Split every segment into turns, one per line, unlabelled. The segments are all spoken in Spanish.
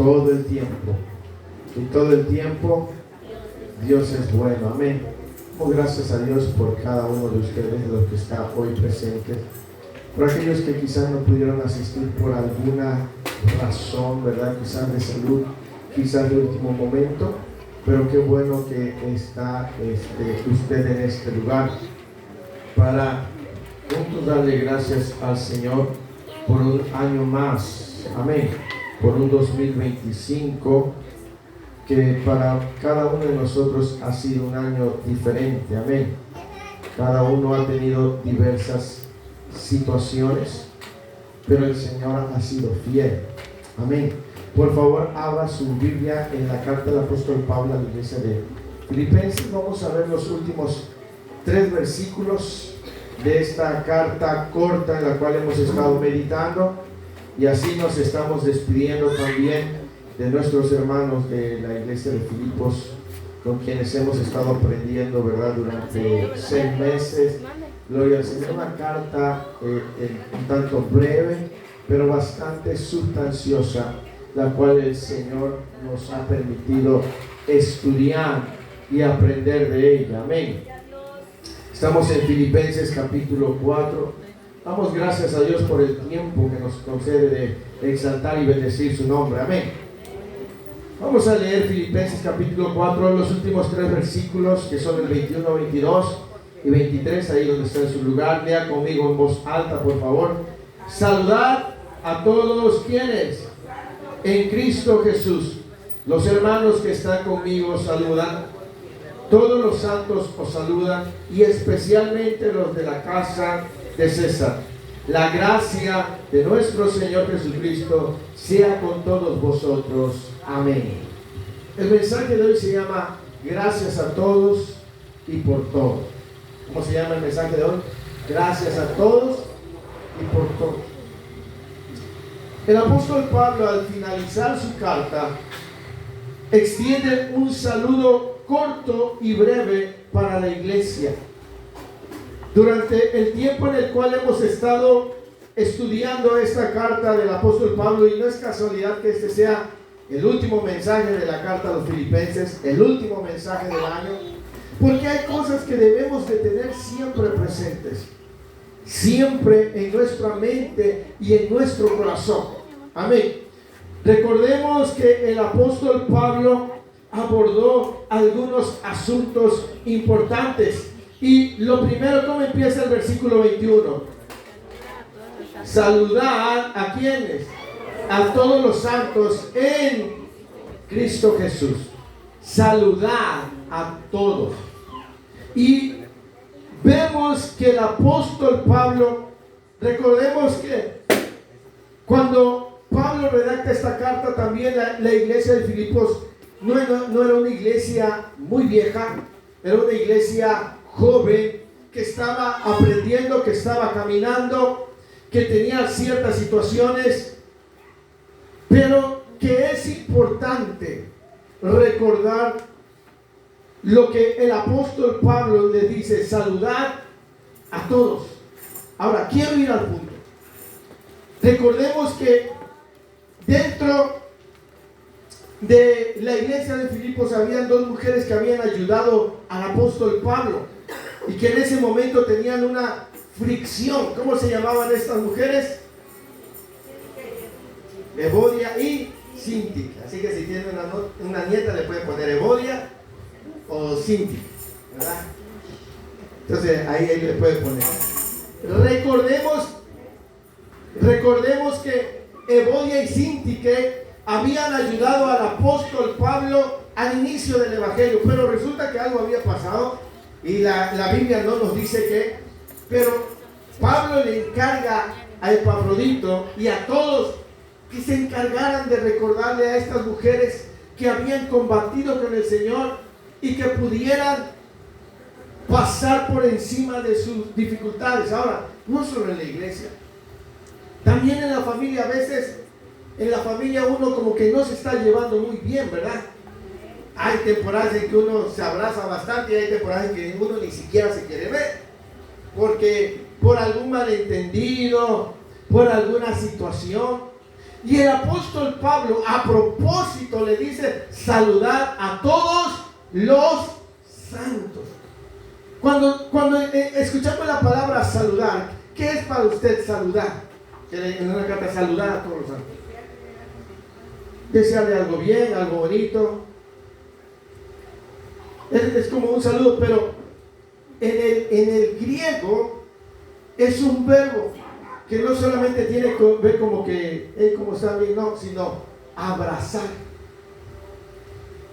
todo el tiempo. Y todo el tiempo Dios es bueno. Amén. Gracias a Dios por cada uno de ustedes, los que están hoy presentes. Por aquellos que quizás no pudieron asistir por alguna razón, ¿verdad? Quizás de salud, quizás de último momento. Pero qué bueno que está usted en este lugar para juntos darle gracias al Señor por un año más. Amén. Por un 2025 que para cada uno de nosotros ha sido un año diferente. Amén. Cada uno ha tenido diversas situaciones, pero el Señor ha sido fiel. Amén. Por favor, abra su Biblia en la carta del apóstol Pablo a la iglesia de Filipenses. Vamos a ver los últimos 3 versículos de esta carta corta en la cual hemos estado meditando, y así nos estamos despidiendo también de nuestros hermanos de la iglesia de Filipos, con quienes hemos estado aprendiendo, ¿verdad?, durante 6 meses. Gloria al Señor. Una carta un tanto breve, pero bastante sustanciosa, la cual el Señor nos ha permitido estudiar y aprender de ella. Amén. Estamos en Filipenses capítulo 4. Damos gracias a Dios por el tiempo que nos concede de exaltar y bendecir su nombre. Amén. Vamos a leer Filipenses capítulo 4, los últimos 3 versículos, que son el 21, 22 y 23, ahí donde está en su lugar. Lea conmigo en voz alta, por favor. Saludad a todos quienes en Cristo Jesús. Los hermanos que están conmigo saludan. Todos los santos os saludan, y especialmente los de la casa de César. La gracia de nuestro Señor Jesucristo sea con todos vosotros. Amén. El mensaje de hoy se llama Gracias a todos y por todo. ¿Cómo se llama el mensaje de hoy? Gracias a todos y por todo. El apóstol Pablo, al finalizar su carta, extiende un saludo corto y breve para la iglesia. Durante el tiempo en el cual hemos estado estudiando esta carta del apóstol Pablo, y no es casualidad que este sea el último mensaje de la carta a los Filipenses, el último mensaje del año, porque hay cosas que debemos de tener siempre presentes, siempre en nuestra mente y en nuestro corazón. Amén. Recordemos que el apóstol Pablo abordó algunos asuntos importantes, y lo primero, ¿cómo empieza el versículo 21? Saludad a quienes, a todos los santos en Cristo Jesús. Saludad a todos. Y vemos que el apóstol Pablo, recordemos que cuando Pablo redacta esta carta, también la iglesia de Filipos no era una iglesia muy vieja, era una iglesia joven que estaba aprendiendo, que estaba caminando, que tenía ciertas situaciones, pero que es importante recordar lo que el apóstol Pablo le dice: saludad a todos. Ahora, quiero ir al punto. Recordemos que dentro de la iglesia de Filipos habían 2 mujeres que habían ayudado al apóstol Pablo, y que en ese momento tenían una fricción. ¿Cómo se llamaban estas mujeres? Evodia y Síntica. Así que si tienen una nieta, le pueden poner Evodia o Síntica, ¿verdad? Entonces ahí le pueden poner. Recordemos que Evodia y Síntica habían ayudado al apóstol Pablo al inicio del evangelio, pero resulta que algo había pasado, y la Biblia no nos dice qué, pero Pablo le encarga a Epafrodito y a todos que se encargaran de recordarle a estas mujeres que habían combatido con el Señor y que pudieran pasar por encima de sus dificultades. Ahora, no solo en la iglesia, también en la familia. A veces en la familia uno como que no se está llevando muy bien, ¿verdad? Hay temporadas en que uno se abraza bastante, y hay temporadas en que uno ni siquiera se quiere ver, porque por algún malentendido, por alguna situación. Y el apóstol Pablo a propósito le dice saludar a todos los santos. Cuando escuchamos la palabra saludar, ¿qué es para usted saludar? En una carta, saludar a todos los santos. Desearle algo bien, algo bonito. Es como un saludo, pero en el griego es un verbo que no solamente tiene que ver como que, como está bien, no, sino abrazar.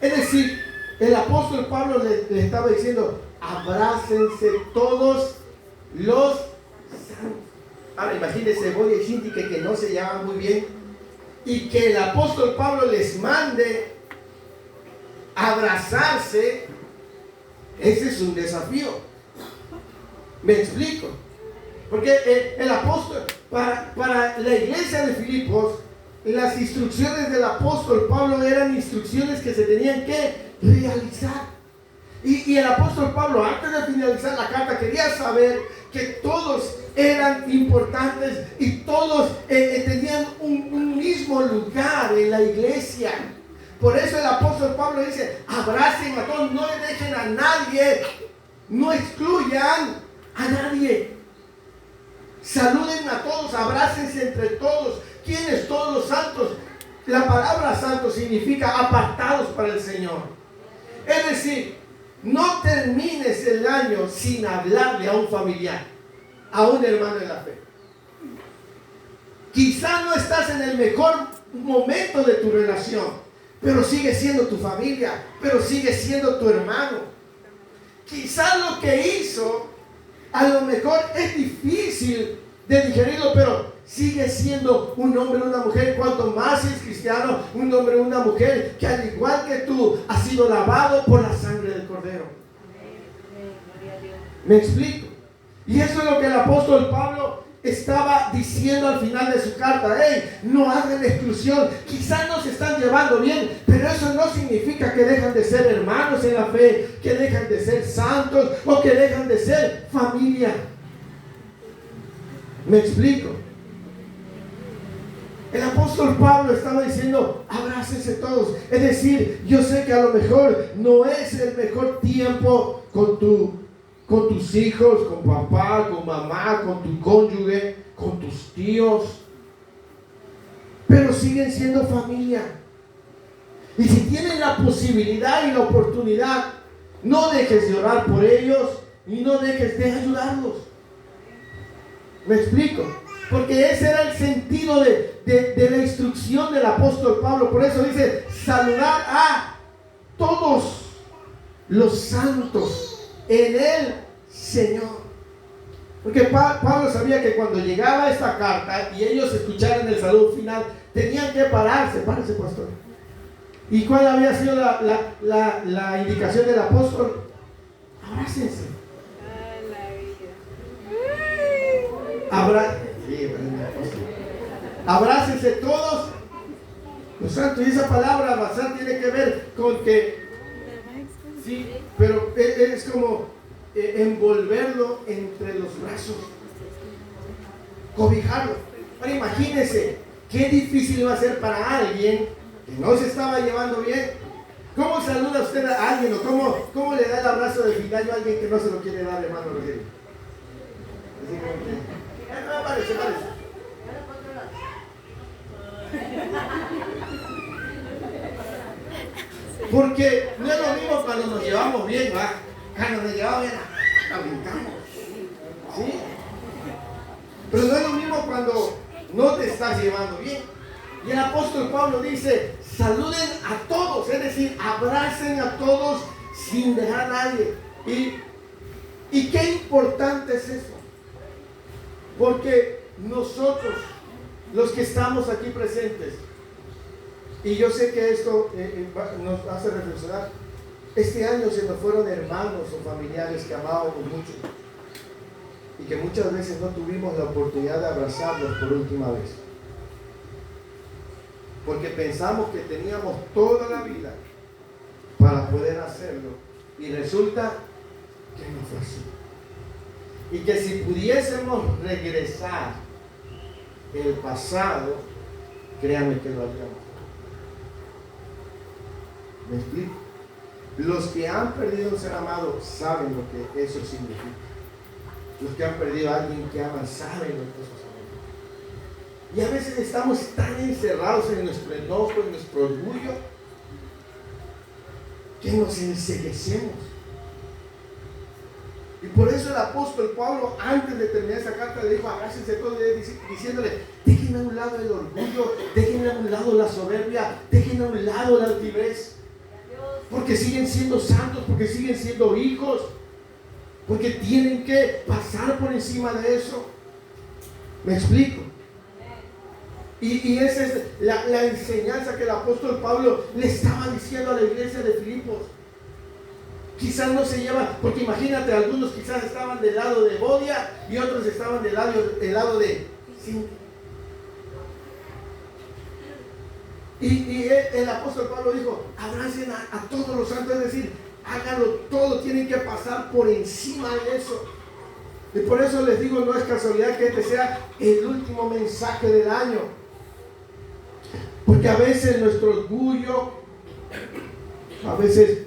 Es decir, el apóstol Pablo le estaba diciendo, abrácense todos los santos. Ahora imagínense, Bodia y Shinti que no se llaman muy bien y que el apóstol Pablo les mande abrazarse. Ese es un desafío. ¿Me explico? Porque el apóstol, para la iglesia de Filipos, las instrucciones del apóstol Pablo eran instrucciones que se tenían que realizar. Y el apóstol Pablo, antes de finalizar la carta, quería saber que todos eran importantes y todos tenían un mismo lugar en la iglesia. Por eso el apóstol Pablo dice, abracen a todos, no dejen a nadie, no excluyan a nadie. Saluden a todos, abrácense entre todos. ¿Quiénes todos los santos? La palabra santo significa apartados para el Señor. Es decir, no termines el año sin hablarle a un familiar, a un hermano en la fe. Quizás no estás en el mejor momento de tu relación, pero sigue siendo tu familia, pero sigue siendo tu hermano. Quizás lo que hizo a lo mejor es difícil de digerirlo, pero sigue siendo un hombre o una mujer. Cuanto más es cristiano, un hombre o una mujer que al igual que tú ha sido lavado por la sangre del Cordero. ¿Me explico? Y eso es lo que el apóstol Pablo estaba diciendo al final de su carta. Hey, no hagan exclusión. Quizás no se están llevando bien, pero eso no significa que dejan de ser hermanos en la fe, que dejan de ser santos o que dejan de ser familia. ¿Me explico? El apóstol Pablo estaba diciendo, abrácense todos. Es decir, yo sé que a lo mejor no es el mejor tiempo con tus hijos, con papá, con mamá, con tu cónyuge, con tus tíos, pero siguen siendo familia. Y si tienes la posibilidad y la oportunidad, no dejes de orar por ellos y no dejes de ayudarlos. ¿Me explico? Porque ese era el sentido de la instrucción del apóstol Pablo. Por eso dice, saludar a todos los santos en el Señor. Porque Pablo sabía que cuando llegaba esta carta y ellos escucharan el saludo final, tenían que pararse. Párese, pastor. ¿Y cuál había sido la indicación del apóstol? Abrácense. Abrácense todos los santos. Y esa palabra abrazar tiene que ver con que sí, pero es como envolverlo entre los brazos, cobijarlo. Ahora imagínense qué difícil va a ser para alguien que no se estaba llevando bien. ¿Cómo saluda usted a alguien o cómo le da el abrazo de final a alguien que no se lo quiere dar, hermano Rogelio? Así como que parece. Porque no es lo mismo cuando nos llevamos bien, ¿va? Cuando nos llevamos bien, lamentamos, ¿sí? Pero no es lo mismo cuando no te estás llevando bien. Y el apóstol Pablo dice, saluden a todos, es decir, abracen a todos sin dejar a nadie. Y qué importante es eso. Porque nosotros, los que estamos aquí presentes, y yo sé que esto nos hace reflexionar, este año se nos fueron hermanos o familiares que amábamos mucho y que muchas veces no tuvimos la oportunidad de abrazarlos por última vez. Porque pensamos que teníamos toda la vida para poder hacerlo y resulta que no fue así. Y que si pudiésemos regresar el pasado, créanme que lo haríamos. ¿Me explico? Los que han perdido un ser amado saben lo que eso significa. Los que han perdido a alguien que aman saben lo que eso significa. Y a veces estamos tan encerrados en nuestro enojo, en nuestro orgullo, que nos enceguecemos. Y por eso el apóstol Pablo, antes de terminar esa carta, le dijo: abrácense todos, diciéndole: dejen a un lado el orgullo, dejen a un lado la soberbia, dejen a un lado la altivez, porque siguen siendo santos, porque siguen siendo hijos, porque tienen que pasar por encima de eso. ¿Me explico? Y esa es la enseñanza que el apóstol Pablo le estaba diciendo a la iglesia de Filipos. Quizás no se lleva, porque imagínate, algunos quizás estaban del lado de Evodia y otros estaban del lado de Sinti. Y el apóstol Pablo dijo: abracen a todos los santos, es decir, háganlo todo, tienen que pasar por encima de eso. Y por eso les digo, no es casualidad que este sea el último mensaje del año, porque a veces nuestro orgullo, a veces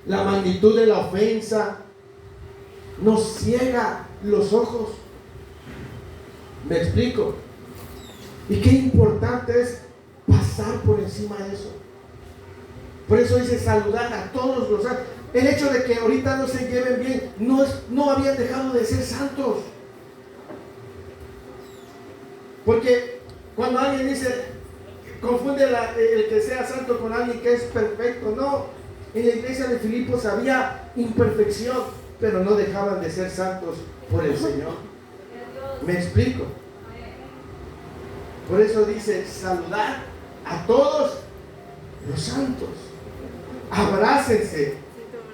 la magnitud de la ofensa nos ciega los ojos. ¿Me explico? Y qué importante es pasar por encima de eso. Por eso dice: saludar a todos los santos. El hecho de que ahorita no se lleven bien no habían dejado de ser santos. Porque cuando alguien dice, confunde el que sea santo con alguien que es perfecto. No, en la iglesia de Filipos había imperfección, pero no dejaban de ser santos por el Señor. ¿Me explico? Por eso dice: saludar a todos los santos. Abrácense.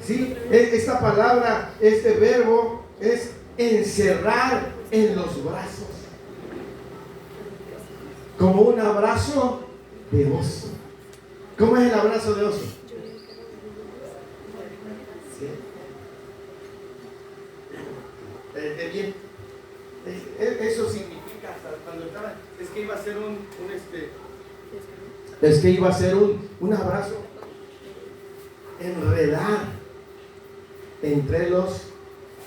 ¿Sí? Esta palabra, este verbo es encerrar en los brazos, como un abrazo de oso. ¿Cómo es el abrazo de oso? ¿Sí? Bien. Eso significa, cuando estaba, es que iba a ser un abrazo, enredar entre los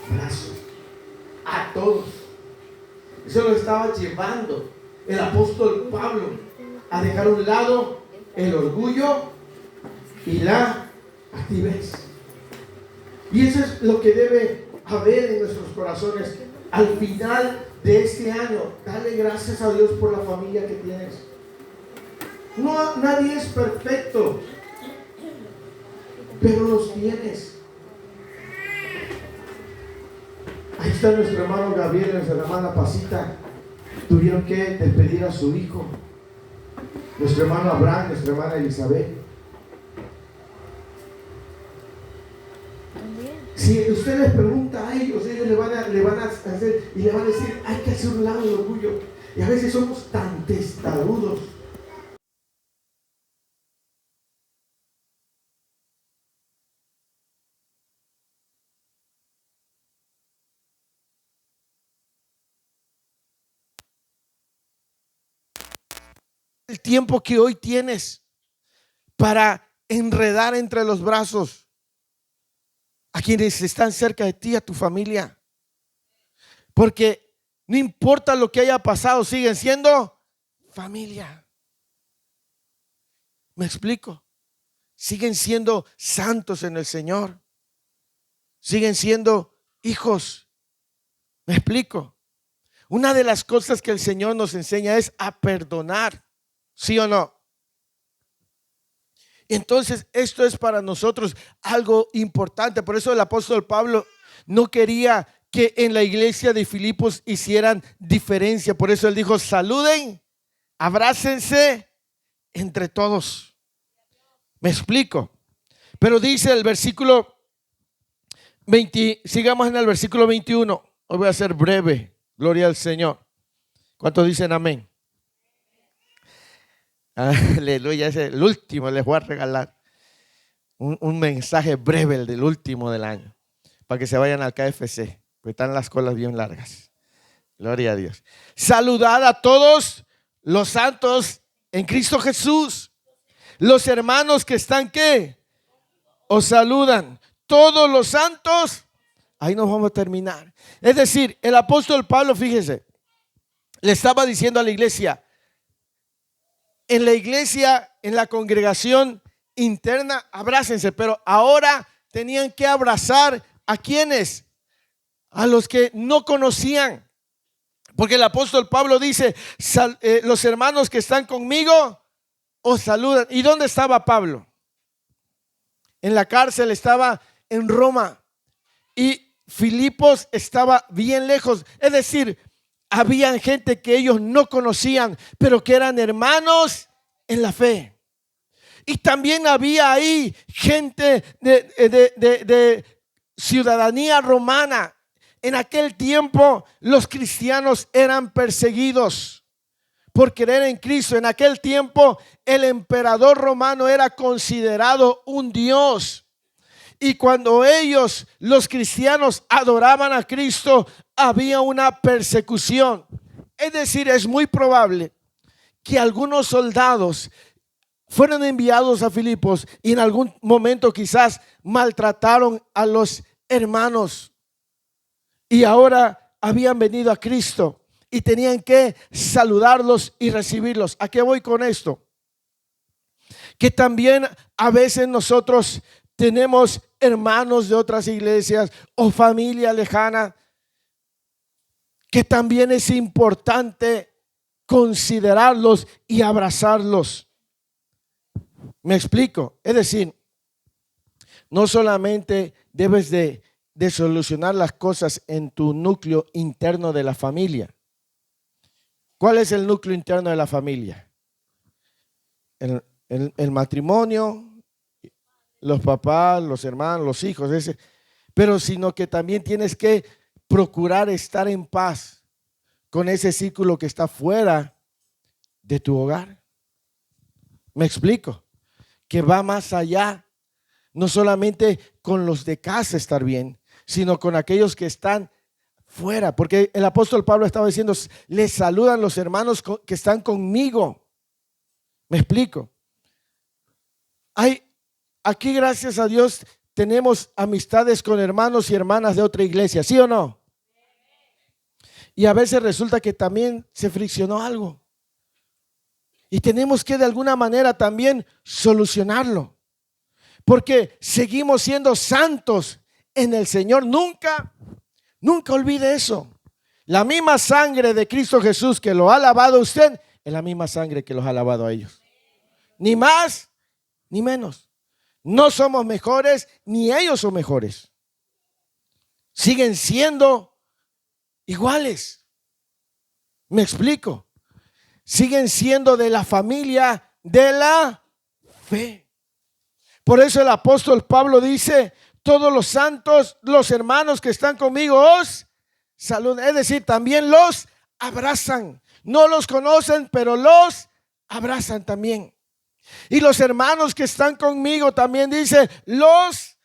brazos a todos. Eso lo estaba llevando el apóstol Pablo a dejar a un lado el orgullo y la altivez. Y eso es lo que debe haber en nuestros corazones al final de este año. Dale gracias a Dios por la familia que tienes. No, nadie es perfecto, pero los tienes. Ahí está nuestro hermano Gabriel y nuestra hermana Pasita. Tuvieron que despedir a su hijo. Nuestro hermano Abraham, nuestra hermana Elizabeth. Si usted les pregunta a ellos le van a hacer y le van a decir: hay que hacer un lado el orgullo. Y a veces somos tan testarudos. El tiempo que hoy tienes para enredar entre los brazos a quienes están cerca de ti, a tu familia, porque no importa lo que haya pasado, siguen siendo familia. ¿Me explico? Siguen siendo santos en el Señor, siguen siendo hijos. ¿Me explico? Una de las cosas que el Señor nos enseña es a perdonar. ¿Sí o no? Entonces esto es para nosotros algo importante. Por eso el apóstol Pablo no quería que en la iglesia de Filipos hicieran diferencia. Por eso él dijo: saluden, abrácense entre todos. ¿Me explico? Pero dice el versículo 20, sigamos en el versículo 21. Hoy voy a ser breve. Gloria al Señor. ¿Cuántos dicen amén? Aleluya, ese es el último. Les voy a regalar un mensaje breve, el del último del año, para que se vayan al KFC, porque están las colas bien largas. Gloria a Dios. Saludad a todos los santos
en Cristo Jesús. Los hermanos que están, ¿qué? Os saludan. Todos los santos. Ahí nos vamos a terminar. Es decir, el apóstol Pablo, fíjese, le estaba diciendo a la iglesia, en la iglesia, en la congregación interna, abrácense, pero ahora tenían que abrazar ¿a quiénes? A los que no conocían. Porque el apóstol Pablo dice, los hermanos que están conmigo os saludan. ¿Y dónde estaba Pablo? En la cárcel, estaba en Roma. Y Filipos estaba bien lejos. Es decir, había gente que ellos no conocían, pero que eran hermanos en la fe. Y también había ahí gente de ciudadanía romana. En aquel tiempo los cristianos eran perseguidos por creer en Cristo. En aquel tiempo el emperador romano era considerado un dios. Y cuando ellos, los cristianos, adoraban a Cristo, había una persecución. Es decir, es muy probable que algunos soldados fueron enviados a Filipos y en algún momento quizás maltrataron a los hermanos. Y ahora habían venido a Cristo y tenían que saludarlos y recibirlos. ¿A qué voy con esto? Que también a veces nosotros tenemos hermanos de otras iglesias o familia lejana que también es importante considerarlos y abrazarlos. ¿Me explico? Es decir, no solamente debes de solucionar las cosas en tu núcleo interno de la familia. ¿Cuál es el núcleo interno de la familia? El matrimonio, los papás, los hermanos, los hijos, pero sino que también tienes que procurar estar en paz con ese círculo que está fuera de tu hogar. ¿Me explico? Que va más allá, no solamente con los de casa estar bien, sino con aquellos que están fuera, porque el apóstol Pablo estaba diciendo, les saludan los hermanos que están conmigo. ¿Me explico? Aquí, gracias a Dios, tenemos amistades con hermanos y hermanas de otra iglesia, ¿sí o no? Y a veces resulta que también se friccionó algo. Y tenemos que de alguna manera también solucionarlo. Porque seguimos siendo santos en el Señor. Nunca olvide eso. La misma sangre de Cristo Jesús que lo ha lavado a usted, es la misma sangre que los ha lavado a ellos. Ni más, ni menos. No somos mejores, ni ellos son mejores. Siguen siendo iguales. ¿Me explico? Siguen siendo de la familia de la fe. Por eso el apóstol Pablo dice, todos los santos, los hermanos que están conmigo os saludan. Es decir, también los abrazan. No los conocen, pero los abrazan también. Y los hermanos que están conmigo también dice, los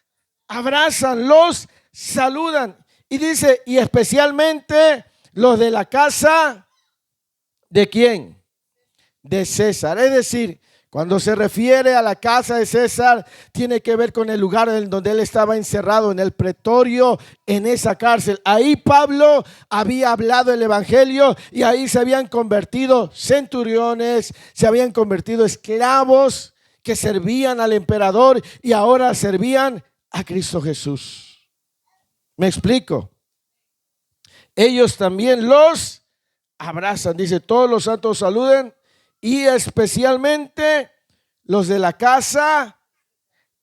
abrazan, los saludan. Y dice, y especialmente los de la casa, ¿de quién? De César. Es decir, cuando se refiere a la casa de César, tiene que ver con el lugar en donde él estaba encerrado, en el pretorio, en esa cárcel. Ahí Pablo había hablado el evangelio y ahí se habían convertido centuriones, se habían convertido esclavos que servían al emperador y ahora servían a Cristo Jesús. ¿Me explico? Ellos también los abrazan. Dice, todos los santos saluden. Y especialmente los de la casa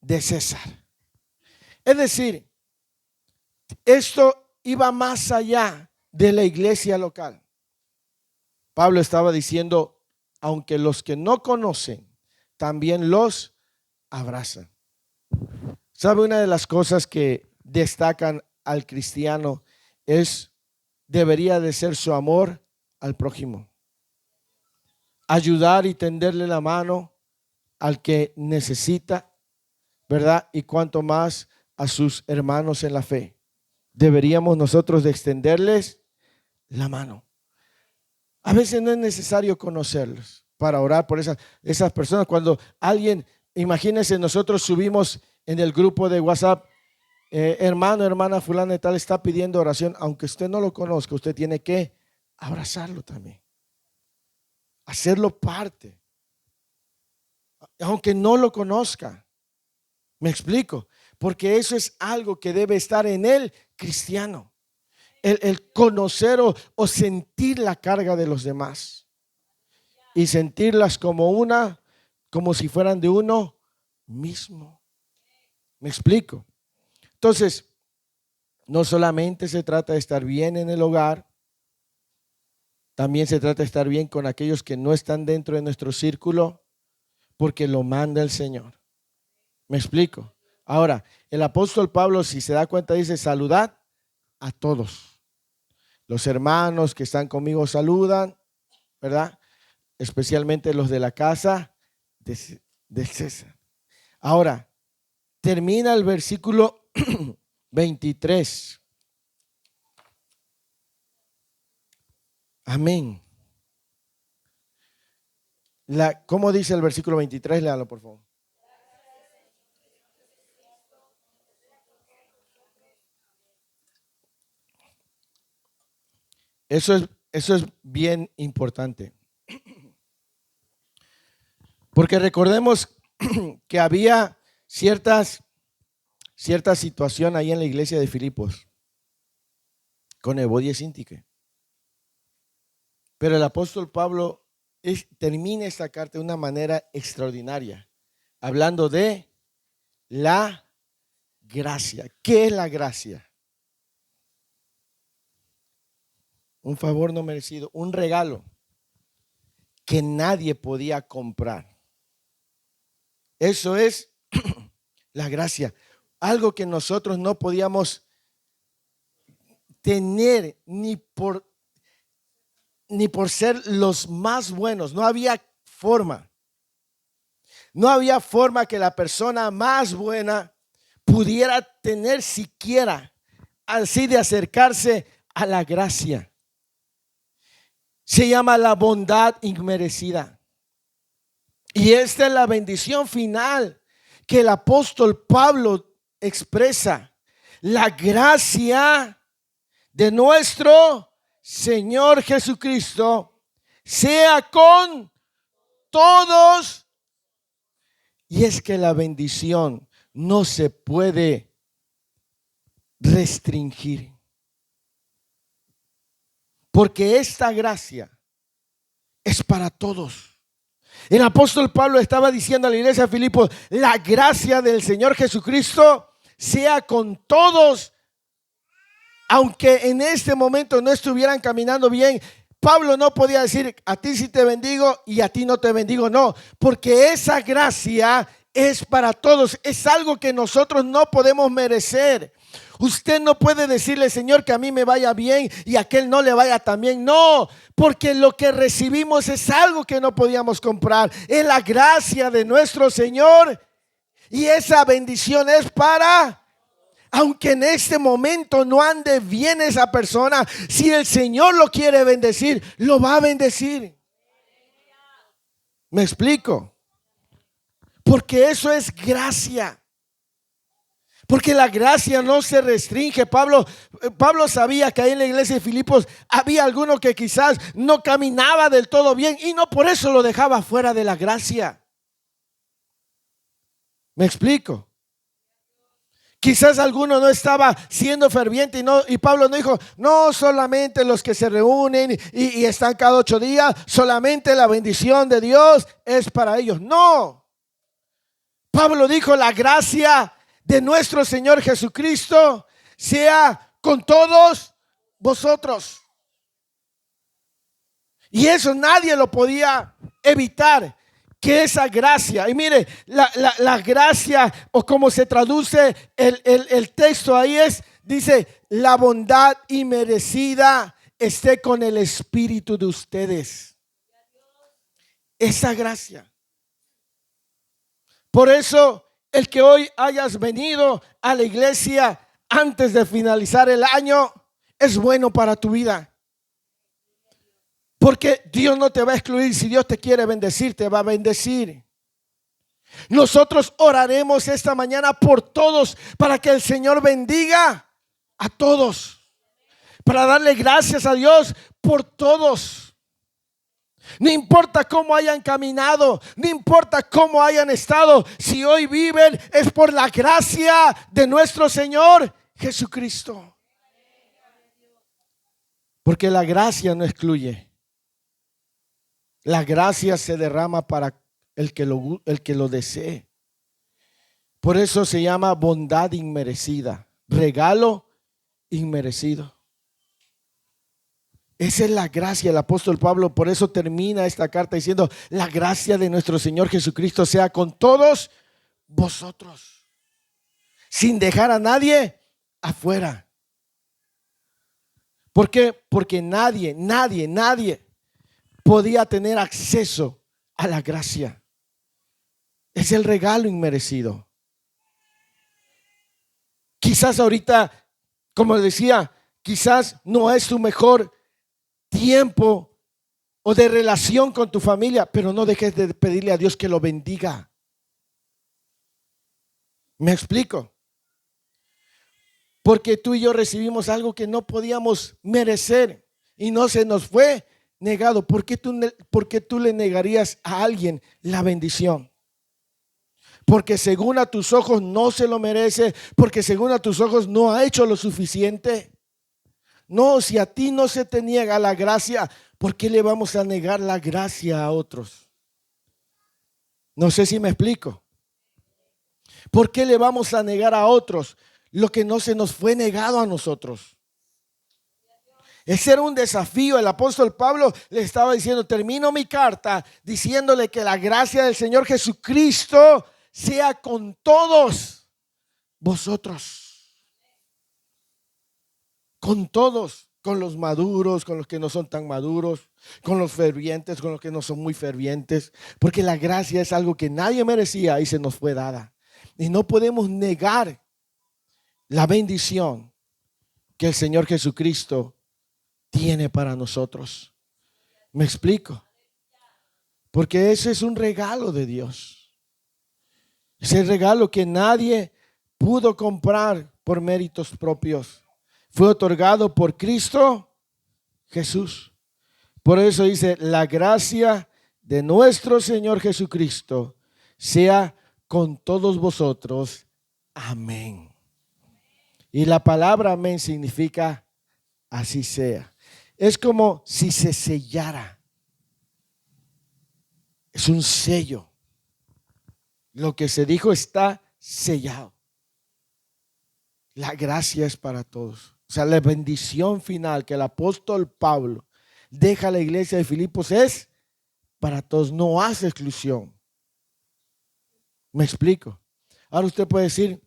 de César. Es decir, esto iba más allá de la iglesia local. Pablo estaba diciendo, aunque los que no conocen, también los abrazan. ¿Sabe? Una de las cosas que destacan al cristiano debería de ser su amor al prójimo. Ayudar y tenderle la mano al que necesita, ¿verdad? Y cuanto más a sus hermanos en la fe. Deberíamos nosotros de extenderles la mano. A veces no es necesario conocerlos. para orar por esas personas. Cuando alguien, imagínense, nosotros subimos en el grupo de WhatsApp, hermano, hermana fulana y tal está pidiendo oración, aunque usted no lo conozca, usted tiene que abrazarlo también, hacerlo parte, aunque no lo conozca. Me explico, porque eso es algo que debe estar en el cristiano, el conocer o sentir la carga de los demás y sentirlas como si fueran de uno mismo. Me explico. Entonces, no solamente se trata de estar bien en el hogar, también se trata de estar bien con aquellos que no están dentro de nuestro círculo, porque lo manda el Señor. ¿Me explico? Ahora, el apóstol Pablo, si se da cuenta, dice: saludad a todos. Los hermanos que están conmigo saludan, ¿verdad? Especialmente los de la casa de César. Ahora, termina el versículo 23. Amén. ¿Cómo dice el versículo 23? Léalo, por favor. Eso es bien importante. Porque recordemos que había cierta situación ahí en la iglesia de Filipos con Evodia y Síntique. Pero el apóstol Pablo termina esta carta de una manera extraordinaria, hablando de la gracia. ¿Qué es la gracia? Un favor no merecido, un regalo que nadie podía comprar. Eso es la gracia, algo que nosotros no podíamos tener ni por ser los más buenos. No había forma. No había forma que la persona más buena pudiera tener siquiera así de acercarse a la gracia. Se llama la bondad inmerecida. Y esta es la bendición final que el apóstol Pablo expresa. La gracia de nuestro Señor Jesucristo sea con todos. Y es que la bendición no se puede restringir, porque esta gracia es para todos. El apóstol Pablo estaba diciendo a la iglesia de Filipos: la gracia del Señor Jesucristo sea con todos. Aunque en este momento no estuvieran caminando bien, Pablo no podía decir: a ti sí te bendigo y a ti no te bendigo. No, porque esa gracia es para todos. Es algo que nosotros no podemos merecer. Usted no puede decirle: Señor, que a mí me vaya bien y a aquel no le vaya tan bien. No, porque lo que recibimos es algo que no podíamos comprar. Es la gracia de nuestro Señor, y esa bendición es para... Aunque en este momento no ande bien esa persona, si el Señor lo quiere bendecir, lo va a bendecir. ¿Me explico? Porque eso es gracia. Porque la gracia no se restringe. Pablo sabía que ahí en la iglesia de Filipos había alguno que quizás no caminaba del todo bien, y no por eso lo dejaba fuera de la gracia. ¿Me explico? Quizás alguno no estaba siendo ferviente y Pablo no dijo: no, solamente los que se reúnen y están cada 8 días, solamente la bendición de Dios es para ellos. No. Pablo dijo: la gracia de nuestro Señor Jesucristo sea con todos vosotros. Y eso nadie lo podía evitar, que esa gracia. Y mire, la gracia, o como se traduce el texto ahí, dice: la bondad inmerecida esté con el espíritu de ustedes. Esa gracia. Por eso, el que hoy hayas venido a la iglesia antes de finalizar el año es bueno para tu vida. Porque Dios no te va a excluir. Si Dios te quiere bendecir, te va a bendecir. Nosotros oraremos esta mañana por todos para que el Señor bendiga a todos. Para darle gracias a Dios por todos. No importa cómo hayan caminado, no importa cómo hayan estado, si hoy viven es por la gracia de nuestro Señor Jesucristo. Porque la gracia no excluye. La gracia se derrama para el que lo desee. Por eso se llama bondad inmerecida, regalo inmerecido. Esa es la gracia del apóstol Pablo. Por eso termina esta carta diciendo: la gracia de nuestro Señor Jesucristo sea con todos vosotros, sin dejar a nadie afuera. ¿Por qué? Porque nadie podía tener acceso a la gracia. Es el regalo inmerecido. Quizás ahorita, como decía, quizás no es tu mejor tiempo o de relación con tu familia, pero no dejes de pedirle a Dios que lo bendiga. ¿Me explico? Porque tú y yo recibimos algo que no podíamos merecer y no se nos fue negado. ¿Por qué tú le negarías a alguien la bendición? Porque según a tus ojos no se lo merece, porque según a tus ojos no ha hecho lo suficiente. No, si a ti no se te niega la gracia, ¿por qué le vamos a negar la gracia a otros? No sé si me explico. ¿Por qué le vamos a negar a otros lo que no se nos fue negado a nosotros? Ese era un desafío. El apóstol Pablo le estaba diciendo: termino mi carta diciéndole que la gracia del Señor Jesucristo sea con todos vosotros. Con todos, con los maduros, con los que no son tan maduros, con los fervientes, con los que no son muy fervientes, porque la gracia es algo que nadie merecía y se nos fue dada. Y no podemos negar la bendición que el Señor Jesucristo tiene para nosotros. ¿Me explico? Porque ese es un regalo de Dios. Ese regalo que nadie pudo comprar por méritos propios. Fue otorgado por Cristo Jesús. Por eso dice: la gracia de nuestro Señor Jesucristo sea con todos vosotros. Amén. Y la palabra amén significa así sea. Es como si se sellara. Es un sello. Lo que se dijo está sellado. La gracia es para todos. O sea, la bendición final que el apóstol Pablo deja a la iglesia de Filipos es para todos, no hace exclusión. ¿Me explico? Ahora usted puede decir,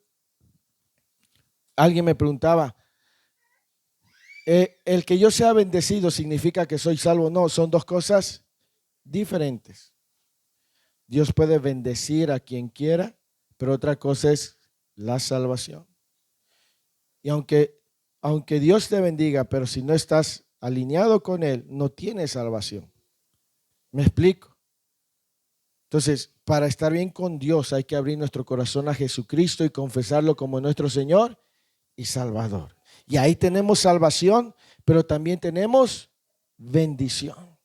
alguien me preguntaba, ¿el que yo sea bendecido significa que soy salvo? No, son dos cosas diferentes. Dios puede bendecir a quien quiera, pero otra cosa es la salvación. Y aunque Dios te bendiga, pero si no estás alineado con Él, no tienes salvación. ¿Me explico? Entonces, para estar bien con Dios hay que abrir nuestro corazón a Jesucristo y confesarlo como nuestro Señor y Salvador. Y ahí tenemos salvación, pero también tenemos bendición.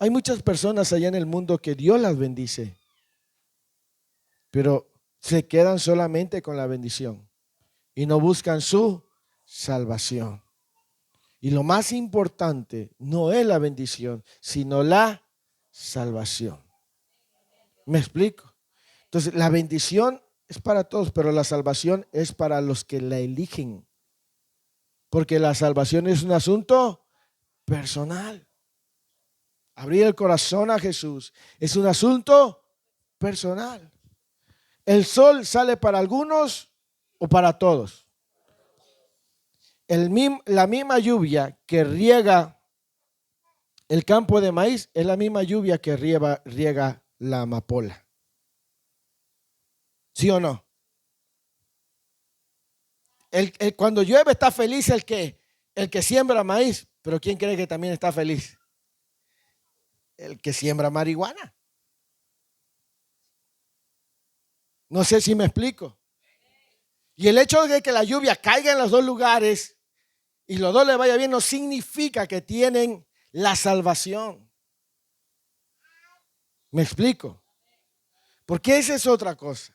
Hay muchas personas allá en el mundo que Dios las bendice, pero se quedan solamente con la bendición y no buscan su salvación. Y lo más importante no es la bendición, sino la salvación. ¿Me explico? Entonces, la bendición es para todos, pero la salvación es para los que la eligen. Porque la salvación es un asunto personal. Abrir el corazón a Jesús es un asunto personal. El sol sale para algunos o para todos. La misma lluvia que riega el campo de maíz es la misma lluvia que riega la amapola. ¿Sí o no? Cuando llueve está feliz el que siembra maíz, pero ¿quién cree que también está feliz? el que siembra marihuana. No sé si me explico. Y el hecho de que la lluvia caiga en los dos lugares y los dos le vaya bien no significa que tienen la salvación. ¿Me explico? Porque esa es otra cosa.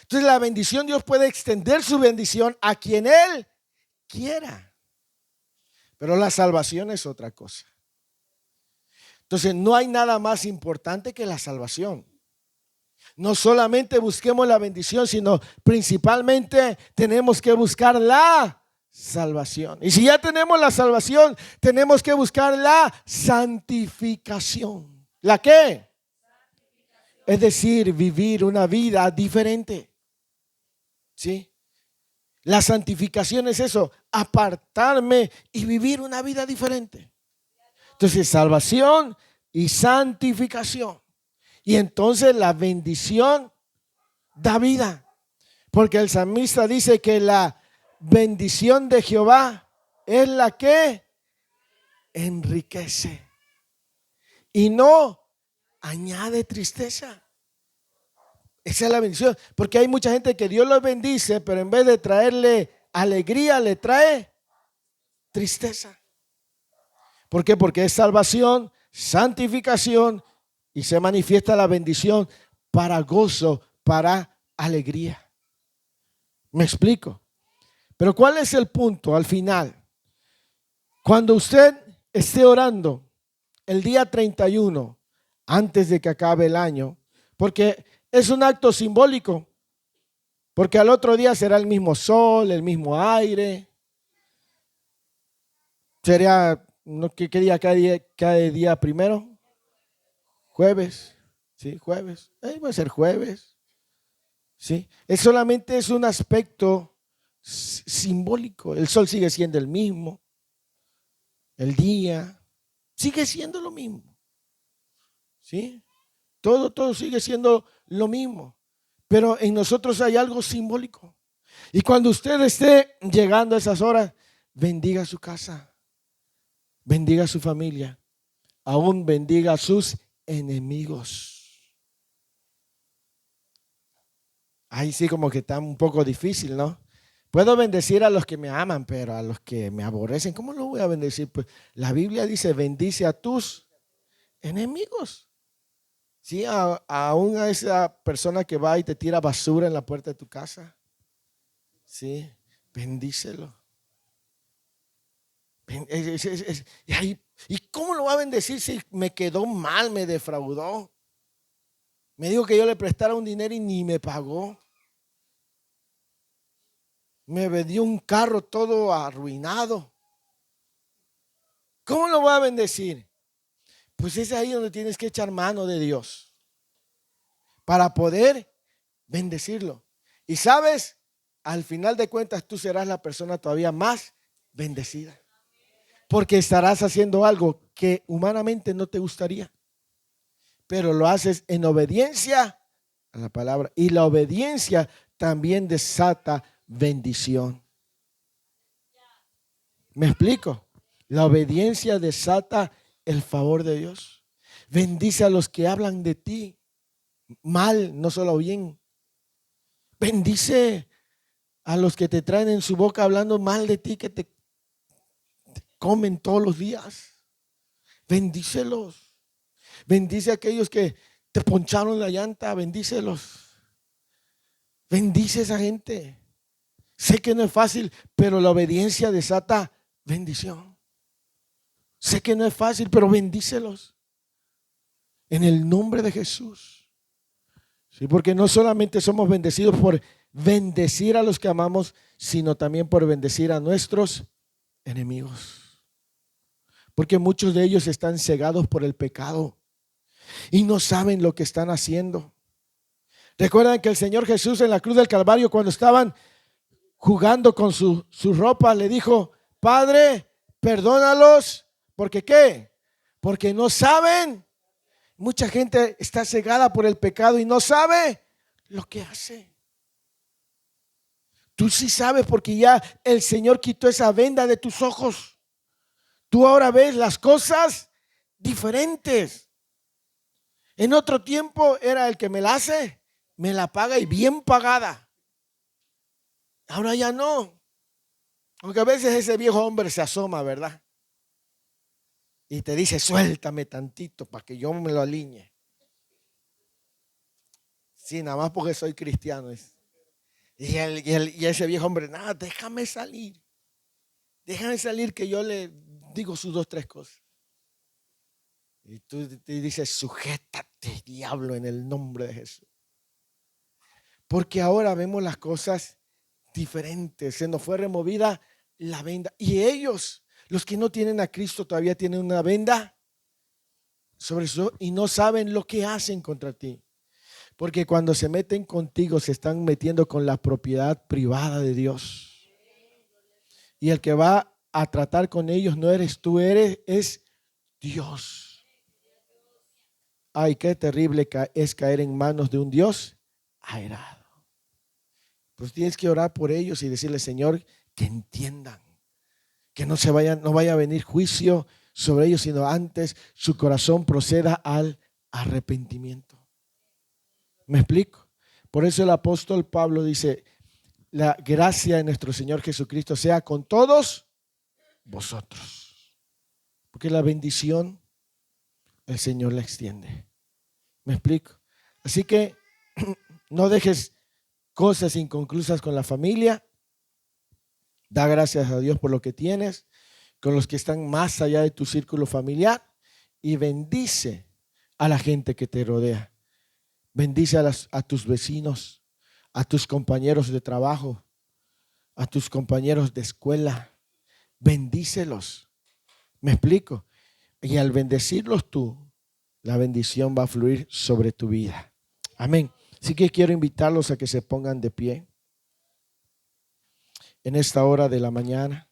Entonces la bendición, Dios puede extender su bendición a quien Él quiera. Pero la salvación es otra cosa. Entonces no hay nada más importante que la salvación. No solamente busquemos la bendición, sino principalmente tenemos que buscar la salvación. Y si ya tenemos la salvación, tenemos que buscar la santificación. ¿La qué? Es decir, vivir una vida diferente. ¿Sí? La santificación es eso, apartarme y vivir una vida diferente. Entonces, salvación y santificación. Y entonces la bendición da vida. Porque el salmista dice que la bendición de Jehová es la que enriquece y no añade tristeza. Esa es la bendición. Porque hay mucha gente que Dios los bendice, pero en vez de traerle alegría, le trae tristeza. ¿Por qué? Porque es salvación, santificación y se manifiesta la bendición para gozo, para alegría. ¿Me explico? Pero ¿cuál es el punto al final? Cuando usted esté orando el día 31, antes de que acabe el año, porque es un acto simbólico, porque al otro día será el mismo sol, el mismo aire. Sería, ¿qué día cae día primero? Jueves, ¿sí? Jueves. Va a ser jueves, ¿sí? Solamente es un aspecto simbólico. El sol sigue siendo el mismo. El día sigue siendo lo mismo, ¿sí? Todo sigue siendo lo mismo. Pero en nosotros hay algo simbólico. Y cuando usted esté llegando a esas horas, bendiga su casa, bendiga a su familia, aún bendiga a sus enemigos. Ahí sí como que está un poco difícil, ¿no? Puedo bendecir a los que me aman, pero a los que me aborrecen, ¿cómo lo voy a bendecir? Pues la Biblia dice, bendice a tus enemigos. Sí, aún a esa persona que va y te tira basura en la puerta de tu casa. Sí, bendícelo. ¿Y cómo lo va a bendecir si me quedó mal, me defraudó? Me dijo que yo le prestara un dinero y ni me pagó. Me vendió un carro todo arruinado. ¿Cómo lo va a bendecir? Pues es ahí donde tienes que echar mano de Dios para poder bendecirlo. Y sabes, al final de cuentas tú serás la persona todavía más bendecida. Porque estarás haciendo algo que humanamente no te gustaría. Pero lo haces en obediencia a la palabra. Y la obediencia también desata bendición. ¿Me explico? La obediencia desata el favor de Dios. Bendice a los que hablan de ti mal, no solo bien. Bendice a los que te traen en su boca hablando mal de ti, que te comen todos los días. Bendícelos. Bendice a aquellos que te poncharon la llanta, bendícelos. Bendice a esa gente. Sé que no es fácil, pero la obediencia desata bendición. Sé que no es fácil, pero bendícelos. En el nombre de Jesús. Sí, porque no solamente somos bendecidos por bendecir a los que amamos, sino también por bendecir a nuestros enemigos. Porque muchos de ellos están cegados por el pecado y no saben lo que están haciendo. Recuerdan que el Señor Jesús en la cruz del Calvario, cuando estaban jugando con su ropa, le dijo: Padre, perdónalos. ¿Porque qué? Porque no saben. Mucha gente está cegada por el pecado y no sabe lo que hace. Tú sí sabes, porque ya el Señor quitó esa venda de tus ojos. Tú ahora ves las cosas diferentes. En otro tiempo era el que me la hace, me la paga y bien pagada. Ahora ya no. Aunque a veces ese viejo hombre se asoma, ¿verdad? Y te dice, suéltame tantito para que yo me lo alinee. Sí, nada más porque soy cristiano. Y ese viejo hombre, nada, déjame salir. Déjame salir que yo le digo sus 2, 3 cosas. Y tú te dices, sujétate, diablo, en el nombre de Jesús. Porque ahora vemos las cosas diferentes. Se nos fue removida la venda. Y ellos, los que no tienen a Cristo, todavía tienen una venda sobre eso y no saben lo que hacen contra ti. Porque cuando se meten contigo, se están metiendo con la propiedad privada de Dios. Y el que va a tratar con ellos no eres tú, es Dios. Ay, qué terrible es caer en manos de un Dios airado. Pues tienes que orar por ellos y decirle, Señor, que entiendan, que no vaya a venir juicio sobre ellos, sino antes su corazón proceda al arrepentimiento. ¿Me explico? Por eso el apóstol Pablo dice, la gracia de nuestro Señor Jesucristo sea con todos vosotros. Porque la bendición el Señor la extiende. ¿Me explico? Así que no dejes cosas inconclusas con la familia. Da gracias a Dios por lo que tienes, con los que están más allá de tu círculo familiar, y bendice a la gente que te rodea. Bendice a tus vecinos, a tus compañeros de trabajo, a tus compañeros de escuela. Bendícelos. ¿Me explico? Y al bendecirlos tú, la bendición va a fluir sobre tu vida. Amén. Así que quiero invitarlos a que se pongan de pie en esta hora de la mañana.